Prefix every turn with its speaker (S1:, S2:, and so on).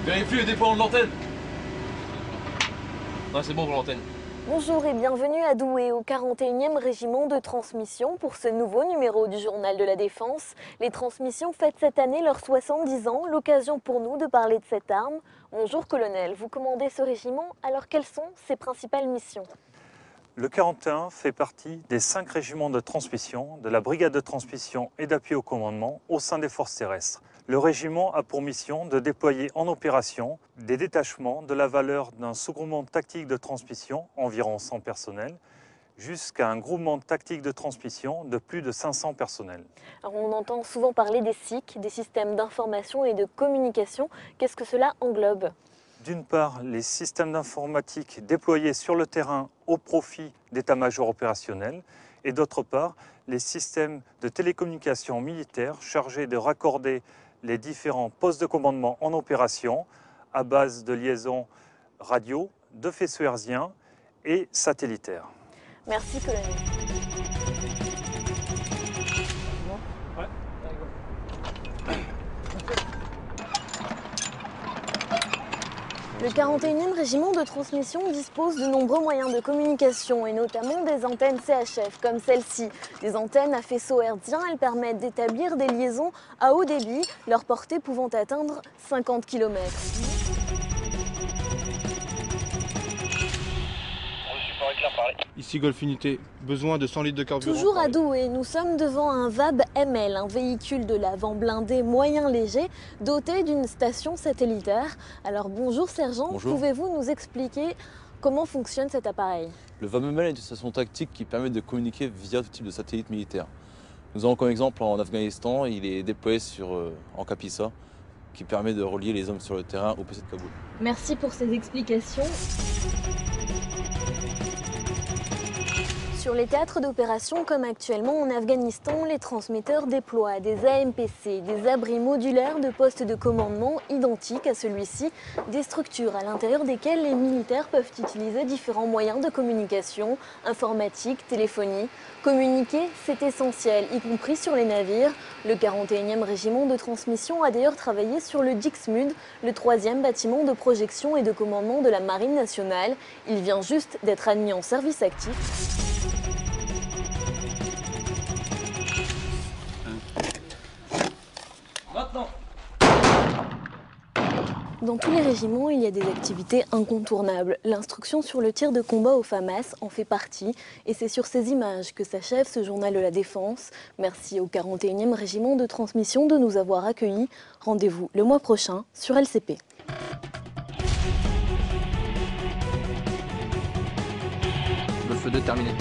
S1: Vérifie le déploiement de l'antenne. Non, c'est bon pour l'antenne.
S2: Bonjour et bienvenue à Douai, au 41e régiment de transmission pour ce nouveau numéro du Journal de la Défense. Les transmissions fêtent cette année leurs 70 ans, l'occasion pour nous de parler de cette arme. Bonjour colonel, vous commandez ce régiment, alors quelles sont ses principales missions ?
S3: Le 41 fait partie des 5 régiments de transmission, de la brigade de transmission et d'appui au commandement au sein des forces terrestres. Le régiment a pour mission de déployer en opération des détachements de la valeur d'un sous-groupement tactique de transmission, environ 100 personnels, jusqu'à un groupement tactique de transmission de plus de 500 personnels.
S2: Alors on entend souvent parler des SIC, des systèmes d'information et de communication. Qu'est-ce que cela englobe ?
S3: D'une part, les systèmes d'informatique déployés sur le terrain au profit d'état-major opérationnel et d'autre part, les systèmes de télécommunication militaire chargés de raccorder les différents postes de commandement en opération à base de liaisons radio, de faisceaux hertziens et satellitaires.
S2: Merci colonel. Le 41e régiment de transmission dispose de nombreux moyens de communication et notamment des antennes CHF comme celle-ci. Des antennes à faisceaux hertziens, elles permettent d'établir des liaisons à haut débit, leur portée pouvant atteindre 50 km.
S4: Ici Golf Unité, besoin de 100 litres de carburant.
S2: Toujours à Douai, nous sommes devant un VAB ML, un véhicule de l'avant blindé moyen léger doté d'une station satellitaire. Alors bonjour sergent,
S5: Bonjour.
S2: Pouvez-vous nous expliquer comment fonctionne cet appareil ?
S5: Le VAMML est une station tactique qui permet de communiquer via tout type de satellite militaire. Nous avons comme exemple en Afghanistan, il est déployé en Kapisa, qui permet de relier les hommes sur le terrain au PC de Kaboul.
S2: Merci pour ces explications. Sur les théâtres d'opération, comme actuellement en Afghanistan, les transmetteurs déploient des AMPC, des abris modulaires de postes de commandement identiques à celui-ci, des structures à l'intérieur desquelles les militaires peuvent utiliser différents moyens de communication, informatique, téléphonie. Communiquer, c'est essentiel, y compris sur les navires. Le 41e régiment de transmission a d'ailleurs travaillé sur le Dixmude, le 3e bâtiment de projection et de commandement de la Marine nationale. Il vient juste d'être admis en service actif.
S1: Maintenant.
S2: Dans tous les régiments, il y a des activités incontournables. L'instruction sur le tir de combat au FAMAS en fait partie. Et c'est sur ces images que s'achève ce journal de la Défense. Merci au 41e régiment de transmission de nous avoir accueillis. Rendez-vous le mois prochain sur LCP.
S1: Le feu 2 terminé.